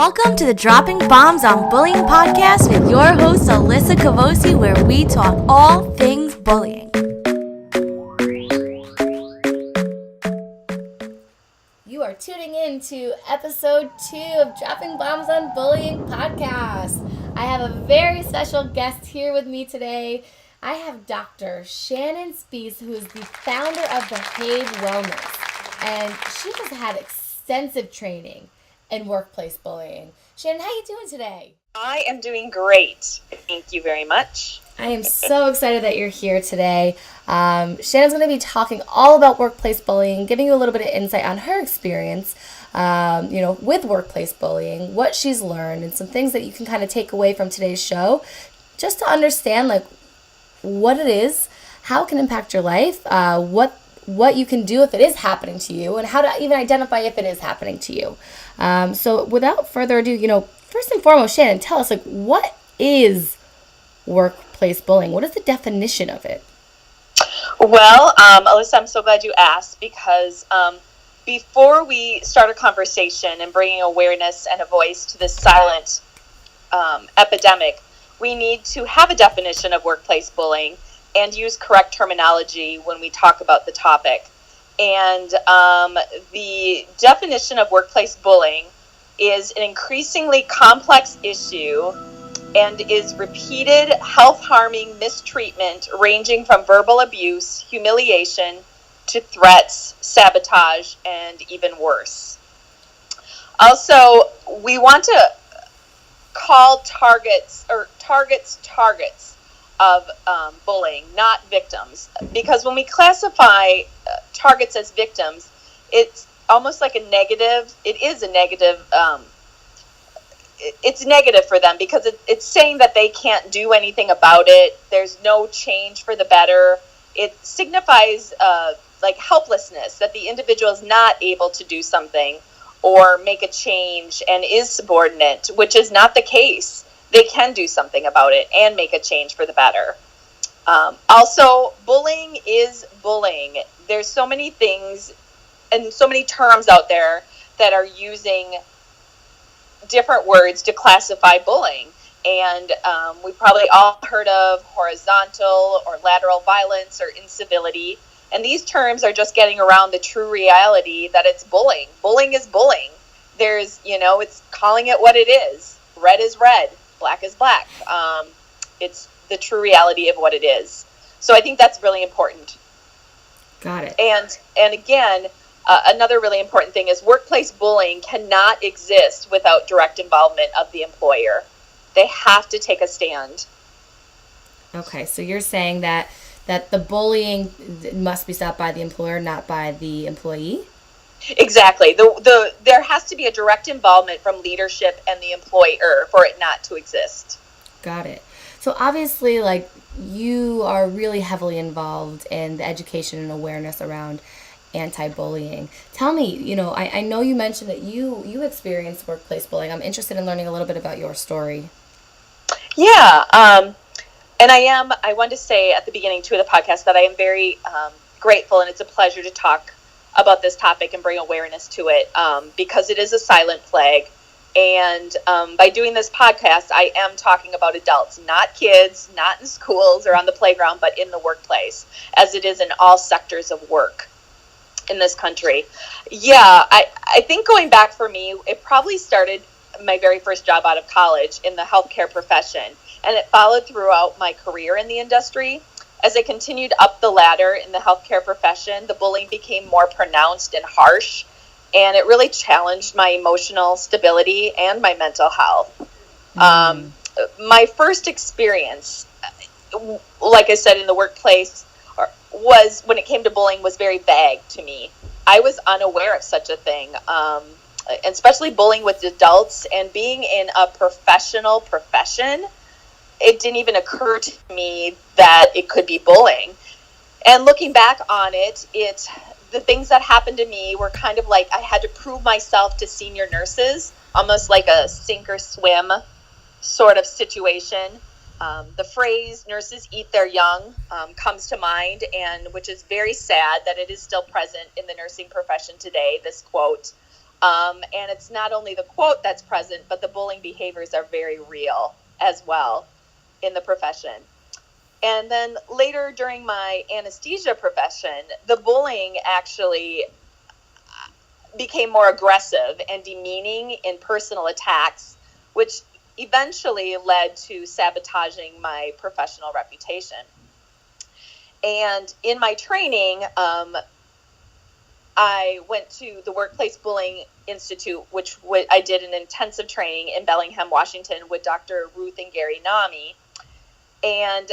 Welcome to the Dropping Bombs on Bullying podcast with your host, Alyssa Cavosie, where we talk all things bullying. You are tuning in to episode 2 of Dropping Bombs on Bullying podcast. I have a very special guest here with me today. I have Dr. Shannon Spies, who is the founder of Behave Wellness, and she has had extensive training in workplace bullying. Shannon, how are you doing today? I am doing great. Thank you very much. I am so excited that you're here today. Shannon's going to be talking all about workplace bullying, giving you a little bit of insight on her experience, with workplace bullying, what she's learned, and some things that you can kind of take away from today's show, just to understand what it is, how it can impact your life, what you can do if it is happening to you, and how to even identify if it is happening to you. So without further ado, first and foremost, Shannon, tell us, what is workplace bullying? What is the definition of it? Well, Alyssa, I'm so glad you asked, because before we start a conversation and bringing awareness and a voice to this silent epidemic, we need to have a definition of workplace bullying and use correct terminology when we talk about the topic. And the definition of workplace bullying is an increasingly complex issue and is repeated health-harming mistreatment ranging from verbal abuse, humiliation, to threats, sabotage, and even worse. Also, we want to call targets of bullying, not victims, because when we classify targets as victims, it's almost like a negative. It is a negative. It's negative for them because it's saying that they can't do anything about it. There's no change for the better. It signifies helplessness, that the individual is not able to do something or make a change and is subordinate, which is not the case. They can do something about it and make a change for the better. Also, bullying is bullying. There's so many things and so many terms out there that are using different words to classify bullying. And we probably all heard of horizontal or lateral violence or incivility. And these terms are just getting around the true reality that it's bullying. Bullying is bullying. It's calling it what it is. Red is red. Black is black. It's the true reality of what it is. So I think that's really important. Got it. And again, another really important thing is workplace bullying cannot exist without direct involvement of the employer. They have to take a stand. Okay, so you're saying that the bullying must be stopped by the employer, not by the employee? Exactly. There has to be a direct involvement from leadership and the employer for it not to exist. Got it. So obviously, you are really heavily involved in the education and awareness around anti-bullying. Tell me, I know you mentioned that you experienced workplace bullying. I'm interested in learning a little bit about your story. Yeah. And I wanted to say at the beginning, too, of the podcast that I am very grateful, and it's a pleasure to talk about this topic and bring awareness to it, because it is a silent plague. And by doing this podcast, I am talking about adults, not kids, not in schools or on the playground, but in the workplace, as it is in all sectors of work in this country. Yeah, I think going back for me, it probably started my very first job out of college in the healthcare profession, and it followed throughout my career in the industry. As I continued up the ladder in the healthcare profession, the bullying became more pronounced and harsh, and it really challenged my emotional stability and my mental health. My first experience, like I said, in the workplace was, when it came to bullying, was very vague to me. I was unaware of such a thing, especially bullying with adults, and being in a professional profession, it didn't even occur to me that it could be bullying. And looking back on it, the things that happened to me were kind of like I had to prove myself to senior nurses, almost like a sink or swim sort of situation. The phrase "nurses eat their young" comes to mind, and which is very sad that it is still present in the nursing profession today, this quote. And it's not only the quote that's present, but the bullying behaviors are very real as well in the profession. And then later during my anesthesia profession, the bullying actually became more aggressive and demeaning in personal attacks, which eventually led to sabotaging my professional reputation. And in my training, I went to the Workplace Bullying Institute, which I did an intensive training in Bellingham, Washington with Dr. Ruth and Gary Nami. And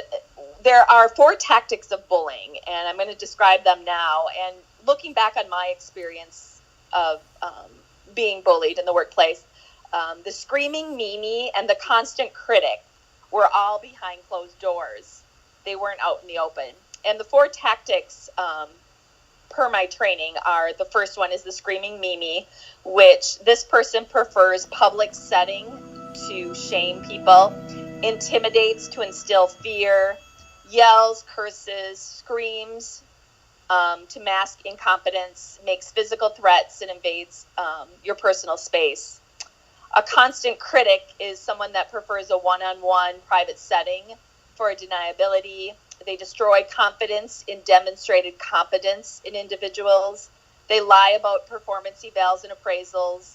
there are 4 tactics of bullying, and I'm going to describe them now. And looking back on my experience of being bullied in the workplace, the screaming Mimi and the constant critic were all behind closed doors. They weren't out in the open. And the 4 tactics per my training are, the first one is the screaming Mimi, which this person prefers public setting to shame people, intimidates to instill fear, yells, curses, screams to mask incompetence, makes physical threats, and invades your personal space. A constant critic is someone that prefers a one-on-one private setting for deniability. They destroy confidence in demonstrated competence in individuals. They lie about performance evals and appraisals.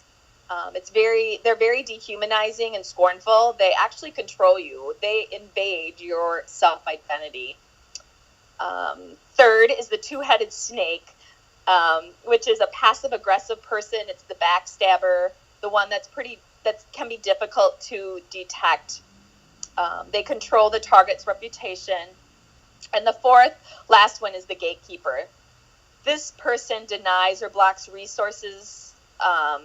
They're very dehumanizing and scornful. They actually control you. They invade your self-identity. Third is the two-headed snake, which is a passive-aggressive person. It's the backstabber, the one that can be difficult to detect. They control the target's reputation. And the last one is the gatekeeper. This person denies or blocks resources that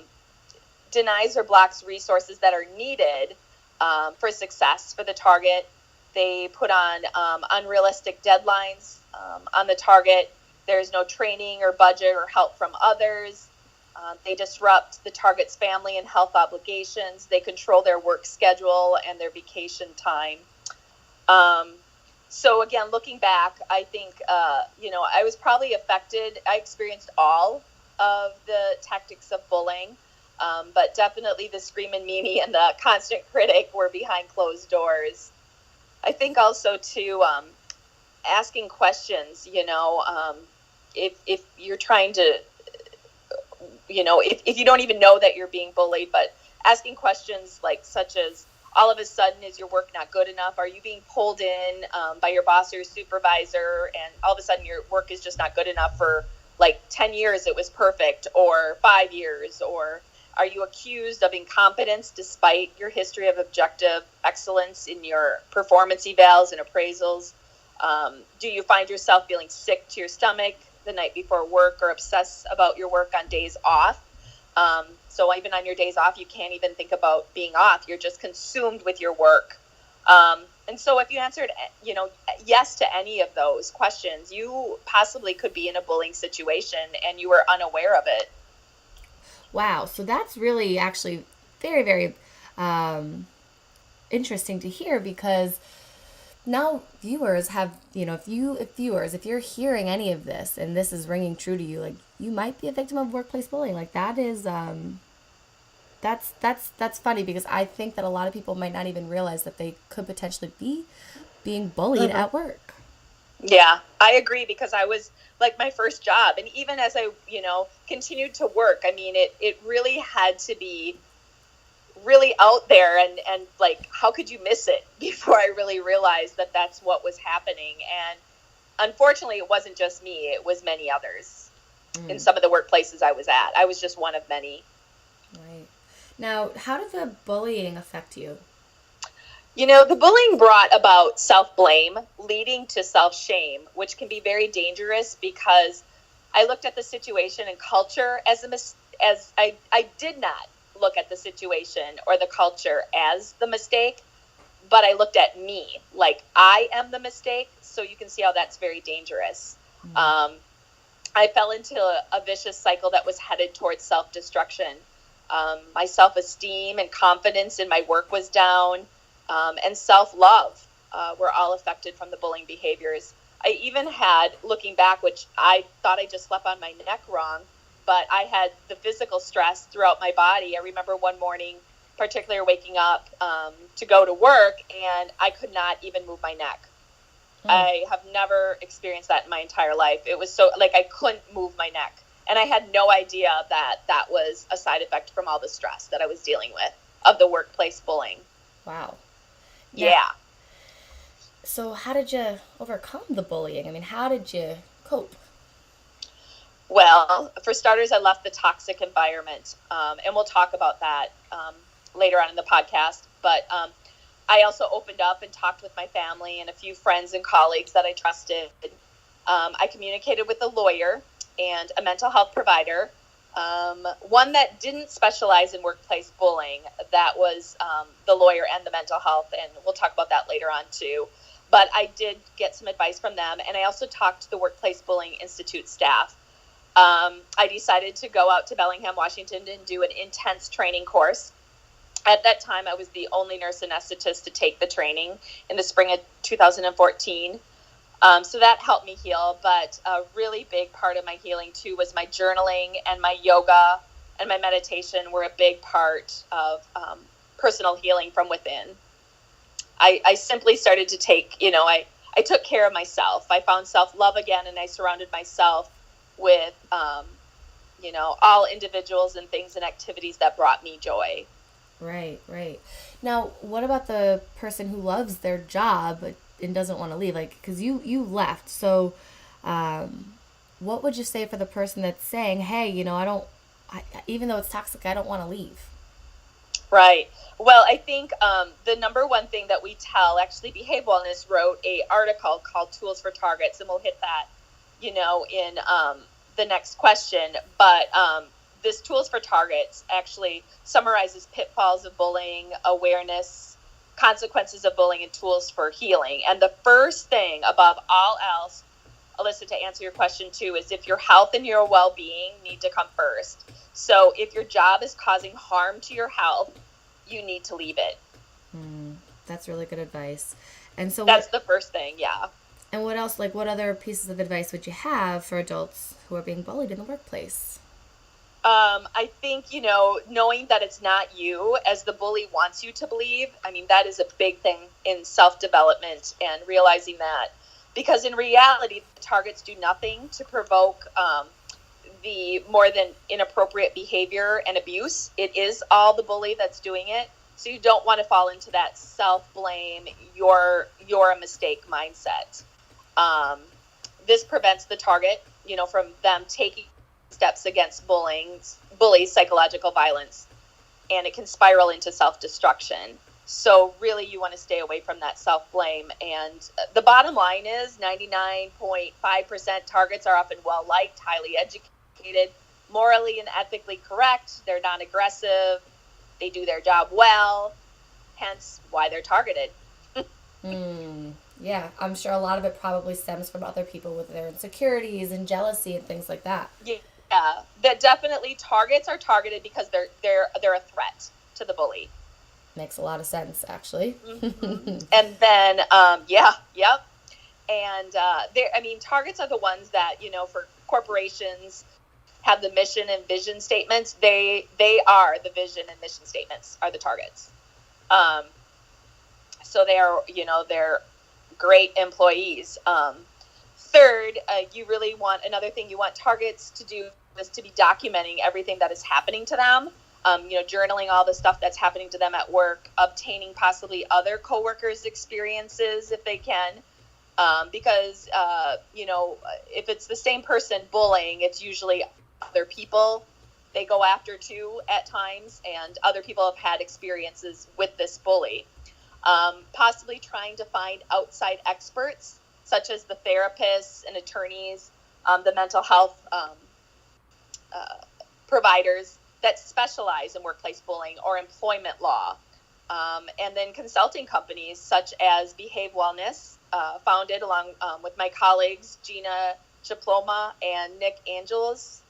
are needed for success for the target. They put on unrealistic deadlines on the target. There's no training or budget or help from others. They disrupt the target's family and health obligations. They control their work schedule and their vacation time. So again, looking back, I think, I was probably affected. I experienced all of the tactics of bullying, but definitely the screaming Mimi and the constant critic were behind closed doors. I think also too, asking questions, if you're trying to, if you don't even know that you're being bullied, but asking questions like such as, all of a sudden, is your work not good enough? Are you being pulled in by your boss or your supervisor, and all of a sudden your work is just not good enough for like 10 years it was perfect, or 5 years? Or are you accused of incompetence despite your history of objective excellence in your performance evals and appraisals? Do you find yourself feeling sick to your stomach the night before work, or obsess about your work on days off? So even on your days off, you can't even think about being off. You're just consumed with your work. And so if you answered, yes to any of those questions, you possibly could be in a bullying situation and you were unaware of it. Wow. So that's really actually very, very interesting to hear, because now viewers have, if you're hearing any of this and this is ringing true to you, like, you might be a victim of workplace bullying. Like, that is, that's funny, because I think that a lot of people might not even realize that they could potentially be being bullied at work. Yeah, I agree, because I was like my first job. And even as I, continued to work, I mean, it really had to be really out there, and like, how could you miss it before I really realized that that's what was happening? And unfortunately, it wasn't just me, it was many others in some of the workplaces I was at. I was just one of many. Right. Now, how did the bullying affect you? The bullying brought about self-blame, leading to self-shame, which can be very dangerous, because I looked at the situation and culture as I did not look at the situation or the culture as the mistake, but I looked at me like I am the mistake. So you can see how that's very dangerous. I fell into a vicious cycle that was headed towards self-destruction. My self-esteem and confidence in my work was down, and self-love were all affected from the bullying behaviors. I even had, looking back, which I thought I just slept on my neck wrong, but I had the physical stress throughout my body. I remember one morning, particularly waking up to go to work, and I could not even move my neck. I have never experienced that in my entire life. It was so, like, I couldn't move my neck. And I had no idea that that was a side effect from all the stress that I was dealing with of the workplace bullying. Wow. Yeah. So how did you overcome the bullying? I mean, how did you cope? Well, for starters, I left the toxic environment. And we'll talk about that later on in the podcast. But I also opened up and talked with my family and a few friends and colleagues that I trusted. I communicated with a lawyer and a mental health provider, one that didn't specialize in workplace bullying. That was the lawyer and the mental health, and we'll talk about that later on too. But I did get some advice from them, and I also talked to the Workplace Bullying Institute staff. I decided to go out to Bellingham, Washington, and do an intense training course. At that time, I was the only nurse anesthetist to take the training in the spring of 2014. So that helped me heal, but a really big part of my healing too was my journaling, and my yoga and my meditation were a big part of personal healing from within. I simply started to take, I took care of myself. I found self-love again, and I surrounded myself with, all individuals and things and activities that brought me joy. Right. Now, what about the person who loves their job and doesn't want to leave? Like, because you left. So what would you say for the person that's saying, hey, even though it's toxic, I don't want to leave? Right. Well, I think the number one thing that we tell, actually, Behave Wellness wrote an article called Tools for Targets, and we'll hit that, in the next question. But this Tools for Targets actually summarizes pitfalls of bullying, awareness, consequences of bullying, and tools for healing. And the first thing above all else, Alyssa, to answer your question too, is if your health and your well-being need to come first. So if your job is causing harm to your health, you need to leave it. That's really good advice. And so that's the first thing, yeah. And what else, like what other pieces of advice would you have for adults who are being bullied in the workplace? I think, knowing that it's not you, as the bully wants you to believe, that is a big thing in self-development, and realizing that. Because in reality, the targets do nothing to provoke the more than inappropriate behavior and abuse. It is all the bully that's doing it. So you don't want to fall into that self-blame, you're a mistake mindset. This prevents the target, from them taking steps against bullies, psychological violence, and it can spiral into self-destruction. So really you want to stay away from that self-blame. And the bottom line is 99.5% targets are often well-liked, highly educated, morally and ethically correct. They're non-aggressive. They do their job well, hence why they're targeted. Yeah, I'm sure a lot of it probably stems from other people with their insecurities and jealousy and things like that. Yeah, that definitely targets are targeted because they're a threat to the bully. Makes a lot of sense, actually. Mm-hmm. And then, yep. And targets are the ones that, for corporations have the mission and vision statements. They are the vision and mission statements are the targets. So they are, they're great employees. Third, another thing you want targets to do is to be documenting everything that is happening to them. Journaling all the stuff that's happening to them at work, obtaining possibly other coworkers' experiences if they can. Because, if it's the same person bullying, it's usually other people they go after too at times, and other people have had experiences with this bully. Possibly trying to find outside experts, such as the therapists and attorneys, the mental health providers that specialize in workplace bullying or employment law. And then consulting companies such as Behave Wellness, founded along with my colleagues Gina Chaploma and Nick Angeles.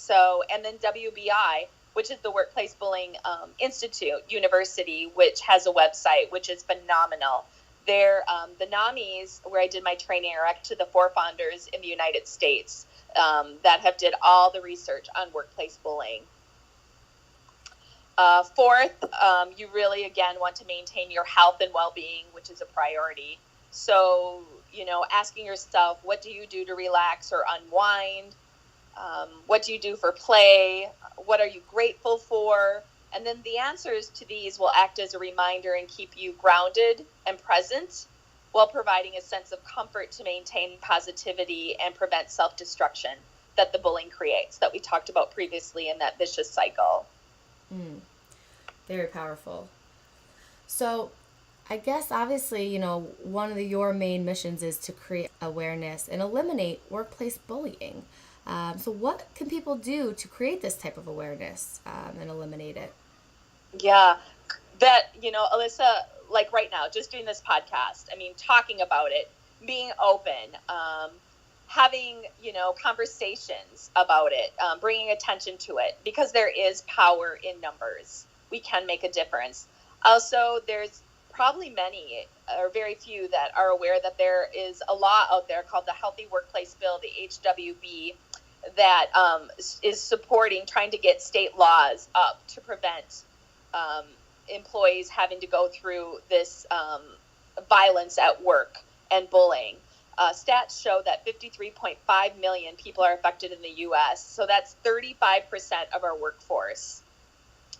And then WBI, which is the Workplace Bullying Institute University, which has a website, which is phenomenal. They're the NAMIs, where I did my training, are actually the four founders in the United States. that have did all the research on workplace bullying. Fourth, you really, again, want to maintain your health and well-being, which is a priority. So, asking yourself, what do you do to relax or unwind? What do you do for play? What are you grateful for? And then the answers to these will act as a reminder and keep you grounded and present while providing a sense of comfort to maintain positivity and prevent self-destruction that the bullying creates, that we talked about previously in that vicious cycle. Very powerful. So I guess obviously, one of your main missions is to create awareness and eliminate workplace bullying. So what can people do to create this type of awareness and eliminate it? Yeah, that, Alyssa, like right now, just doing this podcast, talking about it, being open, having, conversations about it, bringing attention to it, because there is power in numbers. We can make a difference. Also, there's probably many or very few that are aware that there is a law out there called the Healthy Workplace Bill, the HWB, that is supporting trying to get state laws up to prevent employees having to go through this violence at work and bullying. Stats show that 53.5 million people are affected in the U.S., so that's 35% of our workforce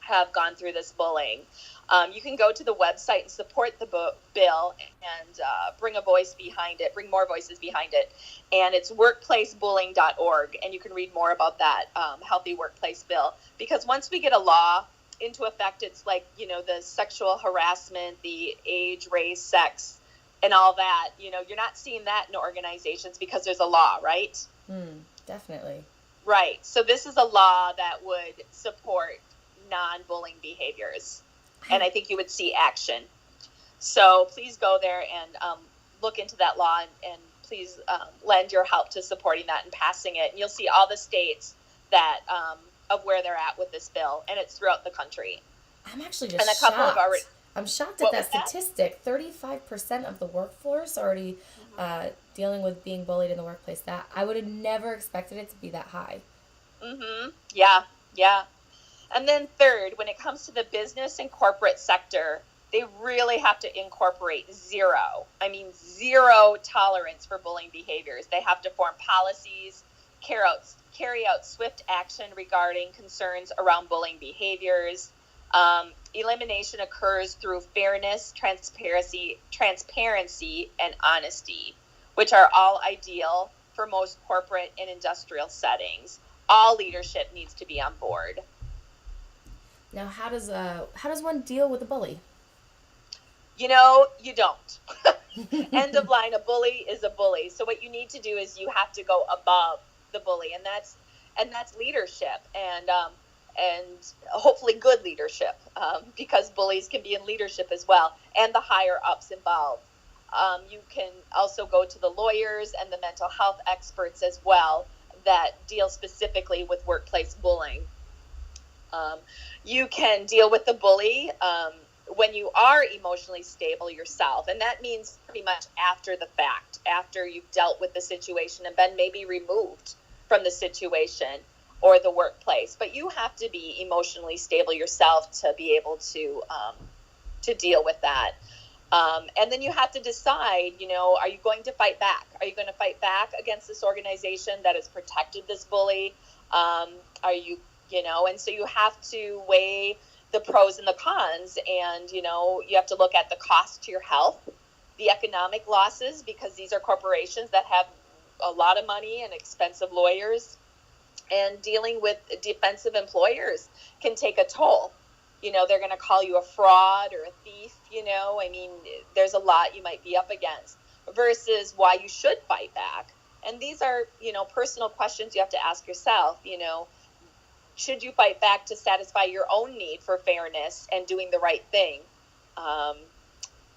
have gone through this bullying. You can go to the website and support the bill and bring a voice behind it, bring more voices behind it. And it's workplacebullying.org, and you can read more about that healthy workplace bill. Because once we get a law into effect, it's like, the sexual harassment, the age, race, sex, and all that, you're not seeing that in organizations because there's a law, right? Definitely. Right. So this is a law that would support non-bullying behaviors. And I think you would see action. So please go there and look into that law and please lend your help to supporting that and passing it. And you'll see all the states that of where they're at with this bill, and it's throughout the country. I'm actually just shocked. I'm shocked at that statistic. 35% of the workforce already dealing with being bullied in the workplace. That I would have never expected it to be that high. Yeah. And then third, when it comes to the business and corporate sector, they really have to incorporate zero tolerance for bullying behaviors. They have to form policies, carry out swift action regarding concerns around bullying behaviors. Elimination occurs through fairness, transparency, and honesty, which are all ideal for most corporate and industrial settings. All leadership needs to be on board. Now, how does one deal with a bully? You don't. End of line. A bully is a bully. So what you need to do is you have to go above the bully, and that's leadership, and hopefully good leadership, because bullies can be in leadership as well, and the higher ups involved. You can also go to the lawyers and the mental health experts as well that deal specifically with workplace bullying. You can deal with the bully when you are emotionally stable yourself. And that means pretty much after the fact, after you've dealt with the situation and been maybe removed from the situation or the workplace. But you have to be emotionally stable yourself to be able to deal with that. And then you have to decide, are you going to fight back? Are you going to fight back against this organization that has protected this bully? And so you have to weigh the pros and the cons, and, you have to look at the cost to your health, the economic losses, because these are corporations that have a lot of money and expensive lawyers, and dealing with defensive employers can take a toll. They're going to call you a fraud or a thief, there's a lot you might be up against versus why you should fight back. And these are, personal questions you have to ask yourself, should you fight back to satisfy your own need for fairness and doing the right thing,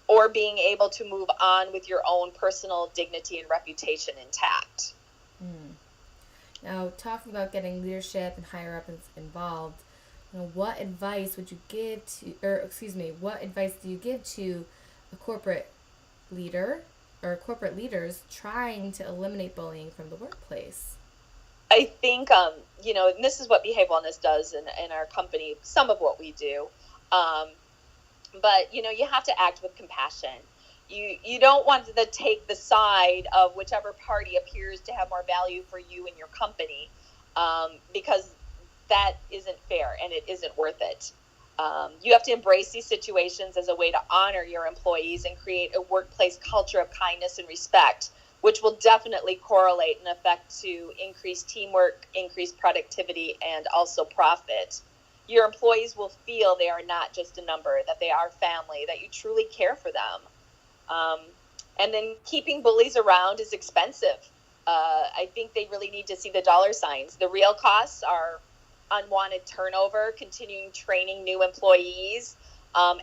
or being able to move on with your own personal dignity and reputation intact? Now, talking about getting leadership and higher up involved, what advice would you give what advice do you give to a corporate leader or corporate leaders trying to eliminate bullying from the workplace? I think, and this is what behavioral wellness does in our company, some of what we do. But, you have to act with compassion. You don't want to take the side of whichever party appears to have more value for you and your company, because that isn't fair and it isn't worth it. You have to embrace these situations as a way to honor your employees and create a workplace culture of kindness and respect, which will definitely correlate and affect to increased teamwork, increased productivity, and also profit. Your employees will feel they are not just a number, that they are family, that you truly care for them. And then keeping bullies around is expensive. I think they really need to see the dollar signs. The real costs are unwanted turnover, continuing training new employees,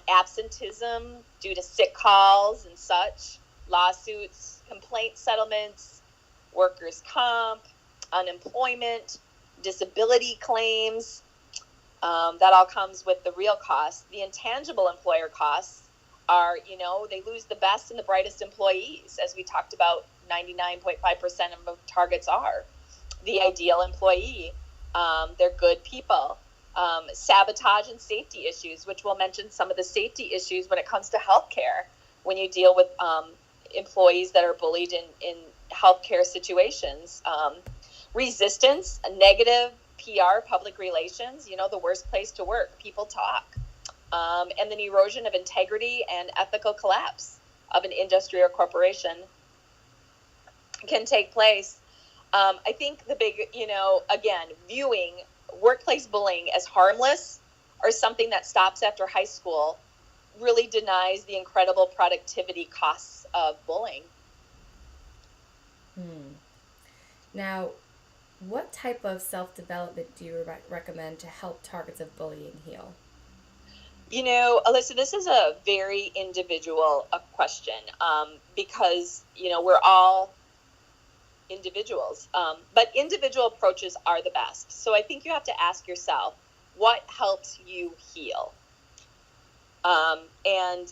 absenteeism due to sick calls and such, lawsuits, complaint settlements, workers' comp, unemployment, disability claims. That all comes with the real costs. The intangible employer costs are, they lose the best and the brightest employees. As we talked about, 99.5% of targets are the ideal employee. They're good people. Sabotage and safety issues, which we'll mention some of the safety issues when it comes to healthcare, when you deal with employees that are bullied in healthcare situations. Resistance, negative PR, public relations, the worst place to work. People talk. And then erosion of integrity and ethical collapse of an industry or corporation can take place. I think the big, again, viewing workplace bullying as harmless or something that stops after high school really denies the incredible productivity costs of bullying. Now, what type of self-development do you recommend to help targets of bullying heal? Alyssa, this is a very individual question, because, we're all individuals, but individual approaches are the best. So I think you have to ask yourself, what helps you heal? And,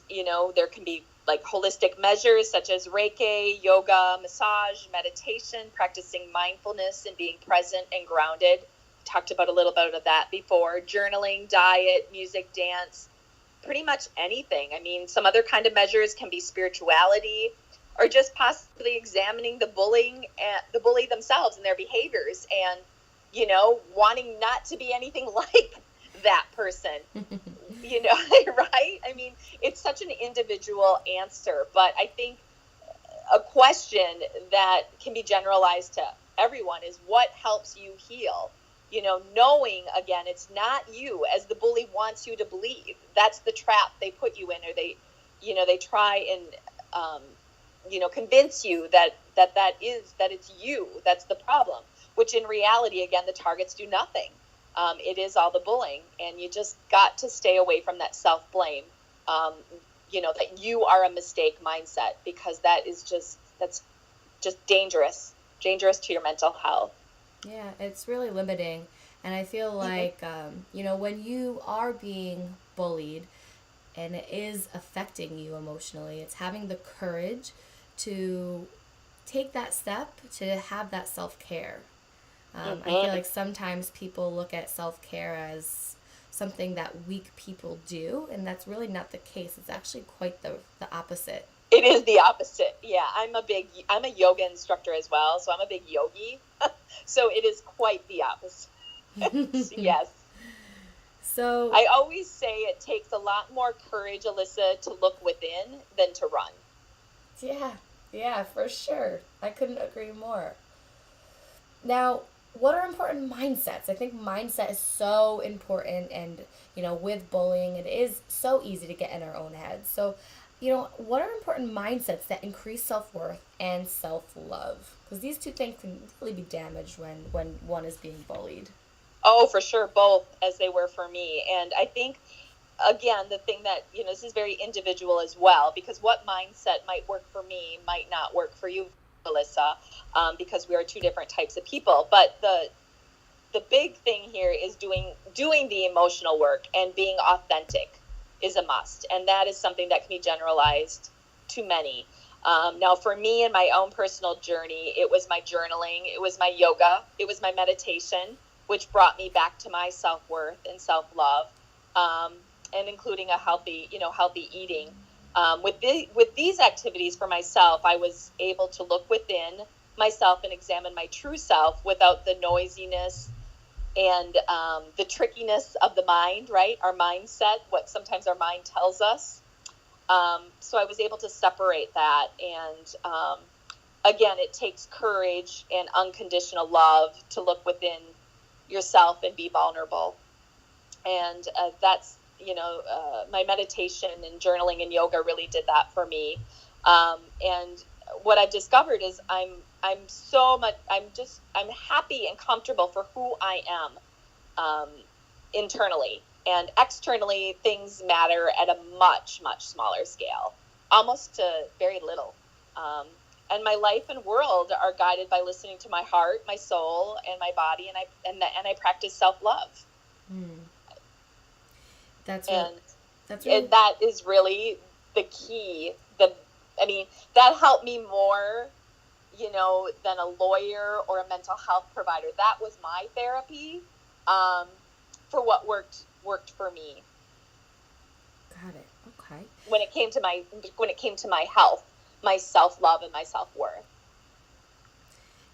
there can be like holistic measures such as Reiki, yoga, massage, meditation, practicing mindfulness and being present and grounded. Talked about a little bit of that before. Journaling, diet, music, dance, pretty much anything. I mean, some other kind of measures can be spirituality, or just possibly examining the bully themselves and their behaviors, and wanting not to be anything like that person. Right? I mean, it's such an individual answer, but I think a question that can be generalized to everyone is, what helps you heal? Knowing, again, it's not you as the bully wants you to believe. That's the trap they put you in, or they try and convince you that it's you that's the problem, which in reality, again, the targets do nothing. It is all the bullying, and you just got to stay away from that self-blame, that you are a mistake mindset, because that's just dangerous to your mental health. Yeah, it's really limiting. And I feel like, when you are being bullied and it is affecting you emotionally, it's having the courage to take that step to have that self-care. I feel like sometimes people look at self-care as something that weak people do, and that's really not the case. It's actually quite the opposite. It is the opposite. Yeah, I'm a yoga instructor as well, so I'm a big yogi. So it is quite the opposite. Yes. So I always say it takes a lot more courage, Alyssa, to look within than to run. Yeah, for sure. I couldn't agree more. Now, what are important mindsets? I think mindset is so important, and, with bullying, it is so easy to get in our own heads. So, what are important mindsets that increase self-worth and self-love? Because these two things can really be damaged when one is being bullied. Oh, for sure, both, as they were for me. And I think, again, the thing that, this is very individual as well, because what mindset might work for me might not work for you, Alyssa, because we are two different types of people. But the big thing here is doing the emotional work, and being authentic is a must. And that is something that can be generalized to many. Now, for me, in my own personal journey, it was my journaling, it was my yoga, it was my meditation, which brought me back to my self-worth and self-love, um, and including a healthy, healthy eating. With these activities for myself, I was able to look within myself and examine my true self without the noisiness and the trickiness of the mind, right? Our mindset, what sometimes our mind tells us. So I was able to separate that. And again, it takes courage and unconditional love to look within yourself and be vulnerable. And that's, my meditation and journaling and yoga really did that for me. And what I've discovered is I'm happy and comfortable for who I am, internally. And externally, things matter at a much, much smaller scale, almost to very little. And my life and world are guided by listening to my heart, my soul, and my body, and I practice self-love. Mm. And really... that is really the key. That helped me more, than a lawyer or a mental health provider. That was my therapy, for what worked for me. Got it. Okay. When it came to my health, my self-love, and my self-worth.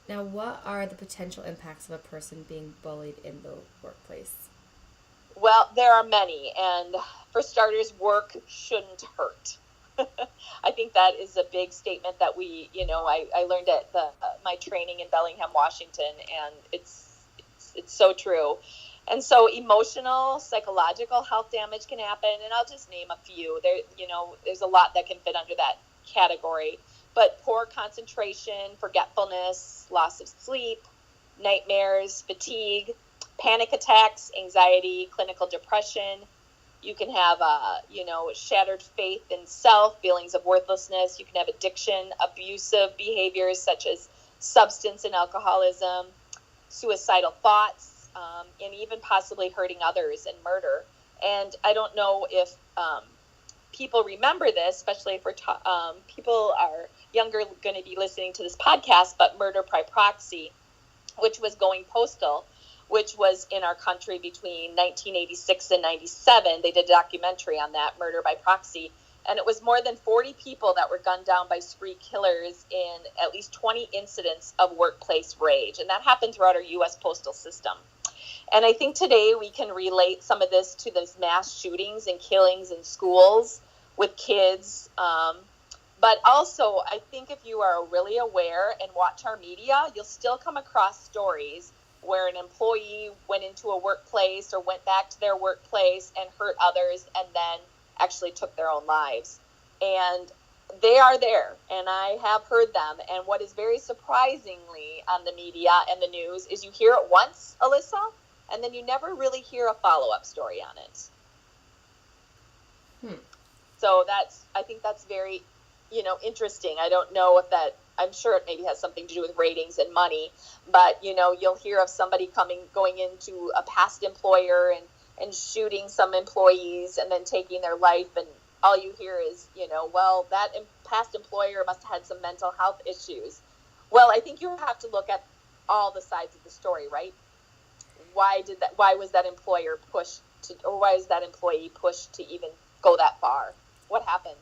Now, what are the potential impacts of a person being bullied in the workplace? Well, there are many, and for starters, work shouldn't hurt. I think that is a big statement that I learned at my training in Bellingham, Washington, and it's so true. And so emotional, psychological health damage can happen, and I'll just name a few. There's a lot that can fit under that category, but poor concentration, forgetfulness, loss of sleep, nightmares, fatigue, panic attacks, anxiety, clinical depression. You can have, shattered faith in self, feelings of worthlessness. You can have addiction, abusive behaviors such as substance and alcoholism, suicidal thoughts, and even possibly hurting others, and murder. And I don't know if people remember this, especially if people are younger going to be listening to this podcast, but murder by proxy, which was going postal, which was in our country between 1986 and 97. They did a documentary on that, murder by proxy. And it was more than 40 people that were gunned down by spree killers in at least 20 incidents of workplace rage. And that happened throughout our U.S. postal system. And I think today we can relate some of this to those mass shootings and killings in schools with kids. But also, I think if you are really aware and watch our media, you'll still come across stories where an employee went into a workplace or went back to their workplace and hurt others and then actually took their own lives. And they are there, and I have heard them. And what is very surprisingly on the media and the news is you hear it once, Alyssa, and then you never really hear a follow-up story on it. So I think that's very, interesting. I don't know if that, I'm sure it maybe has something to do with ratings and money, but, you'll hear of somebody going into a past employer and shooting some employees and then taking their life. And all you hear is, well, that past employer must have had some mental health issues. Well, I think you have to look at all the sides of the story, right? Why was that employer pushed to, or why is that employee pushed to even go that far? What happened?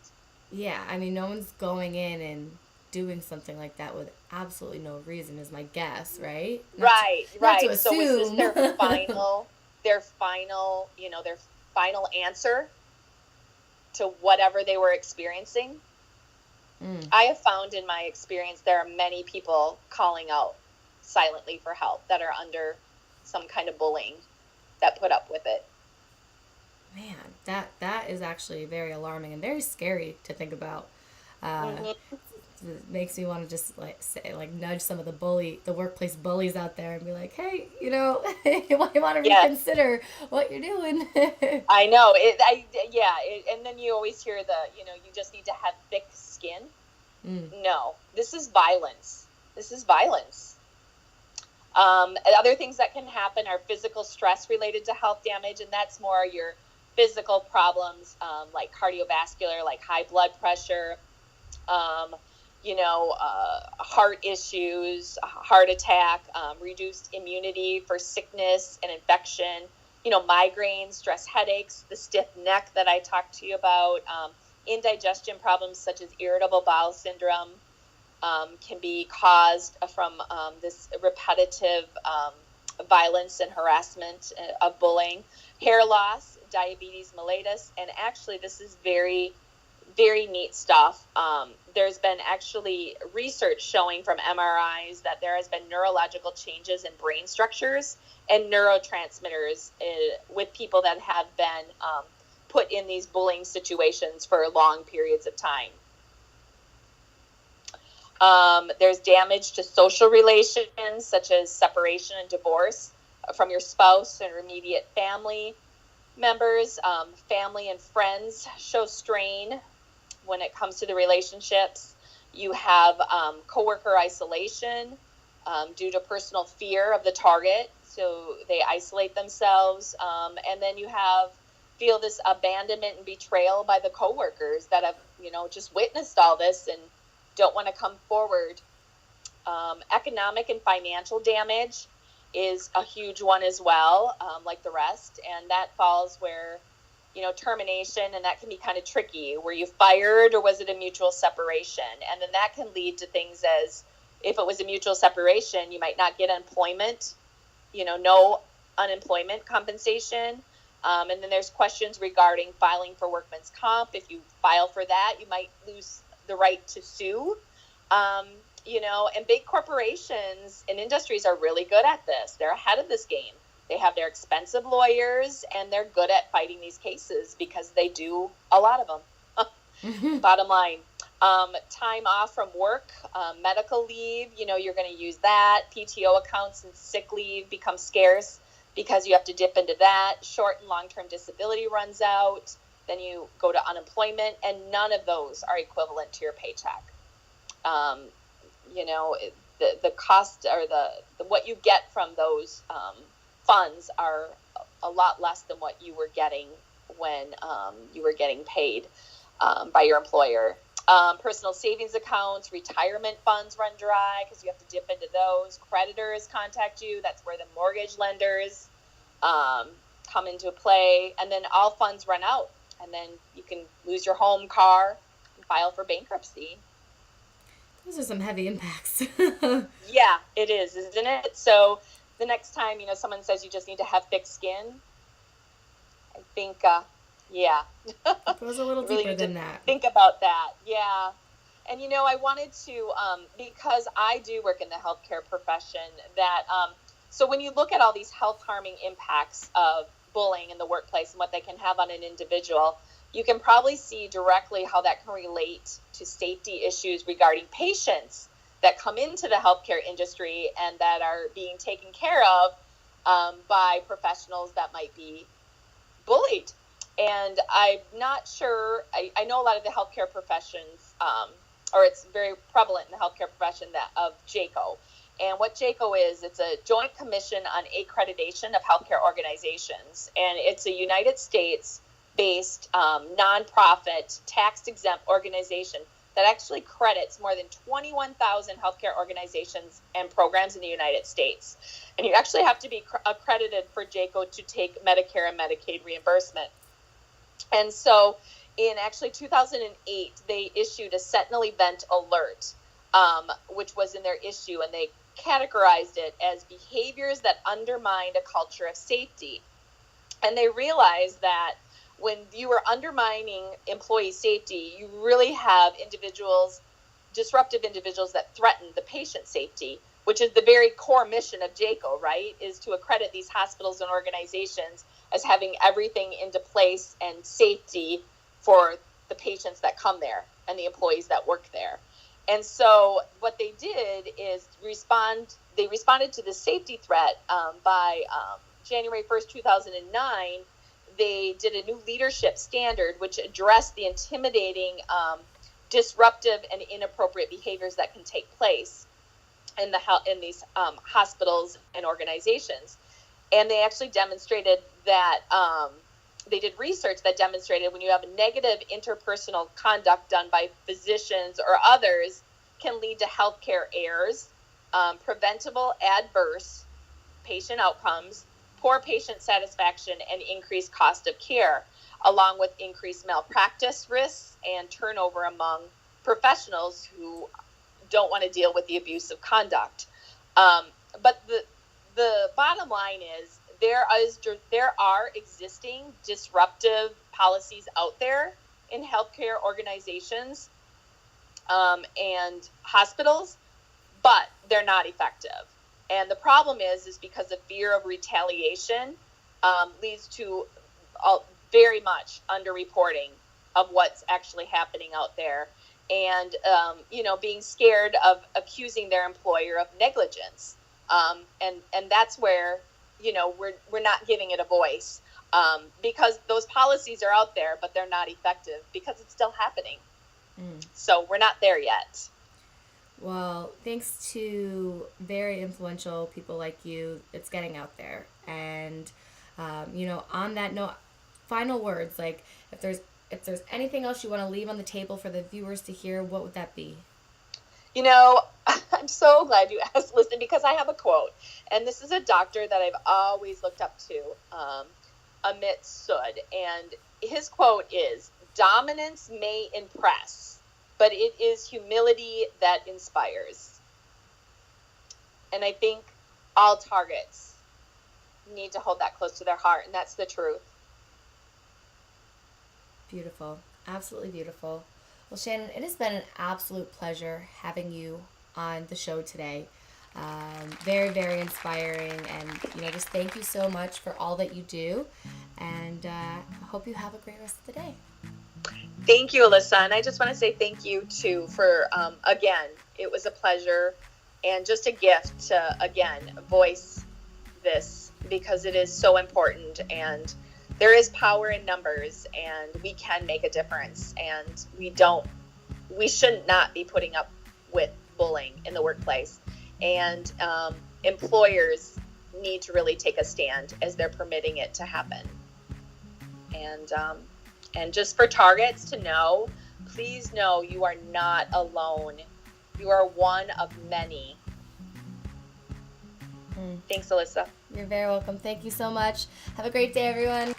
Yeah, I mean, no one's going in and doing something like that with absolutely no reason, is my guess, right? Right. To assume. So is this their final, their final answer to whatever they were experiencing? I have found in my experience there are many people calling out silently for help that are under some kind of bullying that put up with it. Man, that is actually very alarming and very scary to think about. It makes me want to just nudge some of the workplace bullies out there and be like, hey, you might want to reconsider what you're doing. I know and then you always hear you just need to have thick skin. No, this is violence. Other things that can happen are physical stress related to health damage, and that's more your physical problems, like cardiovascular, like high blood pressure, heart issues, heart attack, reduced immunity for sickness and infection, migraines, stress headaches, the stiff neck that I talked to you about, indigestion problems such as irritable bowel syndrome can be caused from this repetitive violence and harassment of bullying, hair loss, diabetes mellitus, and actually this is very, very neat stuff. There's been actually research showing from MRIs that there has been neurological changes in brain structures and neurotransmitters with people that have been put in these bullying situations for long periods of time. There's damage to social relations, such as separation and divorce from your spouse and immediate family members. Family and friends show strain when it comes to the relationships. You have coworker isolation due to personal fear of the target, so they isolate themselves. And then you feel this abandonment and betrayal by the coworkers that have, just witnessed all this and don't want to come forward. Economic and financial damage is a huge one as well, like the rest. And that falls where, termination, and that can be kind of tricky. Were you fired or was it a mutual separation? And then that can lead to things as, if it was a mutual separation, you might not get employment, no unemployment compensation. And then there's questions regarding filing for workman's comp. If you file for that, you might lose the right to sue. And big corporations and industries are really good at this. They're ahead of this game. They have their expensive lawyers, and they're good at fighting these cases because they do a lot of them. Bottom line, time off from work, medical leave, you're going to use that. PTO accounts and sick leave become scarce because you have to dip into that. Short and long-term disability runs out. Then you go to unemployment, and none of those are equivalent to your paycheck. The cost or the what you get from those funds are a lot less than what you were getting when you were getting paid by your employer. Personal savings accounts, retirement funds run dry because you have to dip into those. Creditors contact you. That's where the mortgage lenders come into play. And then all funds run out. And then you can lose your home, car, and file for bankruptcy. Those are some heavy impacts. Yeah, it is, isn't it? So the next time, someone says you just need to have thick skin, I think, yeah. It goes a little really deeper than that. Think about that, yeah. And, I wanted to, because I do work in the healthcare profession, that, so when you look at all these health-harming impacts of bullying in the workplace and what they can have on an individual, you can probably see directly how that can relate to safety issues regarding patients that come into the healthcare industry and that are being taken care of by professionals that might be bullied. And I'm not sure, I know a lot of the healthcare professions, or it's very prevalent in the healthcare profession of JACO. And what JACO is, it's a Joint Commission on Accreditation of Healthcare Organizations. And it's a United States-based nonprofit, tax-exempt organization that actually credits more than 21,000 healthcare organizations and programs in the United States. And you actually have to be accredited for JACO to take Medicare and Medicaid reimbursement. And so in actually 2008, they issued a Sentinel Event Alert, which was in their issue, and they categorized it as behaviors that undermined a culture of safety. And they realized that when you are undermining employee safety, you really have disruptive individuals that threaten the patient safety, which is the very core mission of JACO, right, is to accredit these hospitals and organizations as having everything into place and safety for the patients that come there and the employees that work there. And so what they did is they responded to the safety threat by January 1st, 2009. They did a new leadership standard which addressed the intimidating, disruptive, and inappropriate behaviors that can take place in these hospitals and organizations. And they actually demonstrated that they did research that demonstrated when you have negative interpersonal conduct done by physicians or others, can lead to healthcare errors, preventable adverse patient outcomes, poor patient satisfaction, and increased cost of care, along with increased malpractice risks and turnover among professionals who don't want to deal with the abusive conduct. But the bottom line is there are existing disruptive policies out there in healthcare organizations and hospitals, but they're not effective. And the problem is because of fear of retaliation leads to very much underreporting of what's actually happening out there, and being scared of accusing their employer of negligence, and that's where we're not giving it a voice, because those policies are out there, but they're not effective because it's still happening. So we're not there yet. Well, thanks to very influential people like you, it's getting out there. And on that note, final words, like if there's anything else you want to leave on the table for the viewers to hear, what would that be? I'm so glad you asked, listen, because I have a quote, and this is a doctor that I've always looked up to, Amit Sud, and his quote is, "Dominance may impress, but it is humility that inspires." And I think all targets need to hold that close to their heart, and that's the truth. Beautiful. Absolutely beautiful. Well, Shannon, it has been an absolute pleasure having you on the show today. Very, very inspiring, and just thank you so much for all that you do, and I hope you have a great rest of the day. Thank you, Alyssa, and I just want to say thank you too for again, it was a pleasure and just a gift to again voice this, because it is so important, and there is power in numbers, and we can make a difference, and we should not be putting up with bullying in the workplace, and employers need to really take a stand as they're permitting it to happen. And just for targets to know, please know you are not alone. You are one of many. Thanks, Alyssa. You're very welcome. Thank you so much. Have a great day, everyone.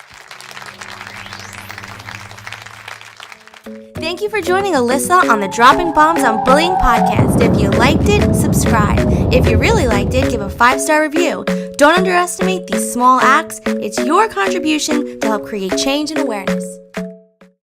Thank you for joining Alyssa on the Dropping Bombs on Bullying podcast. If you liked it, subscribe. If you really liked it, give a 5-star review. Don't underestimate these small acts. It's your contribution to help create change and awareness.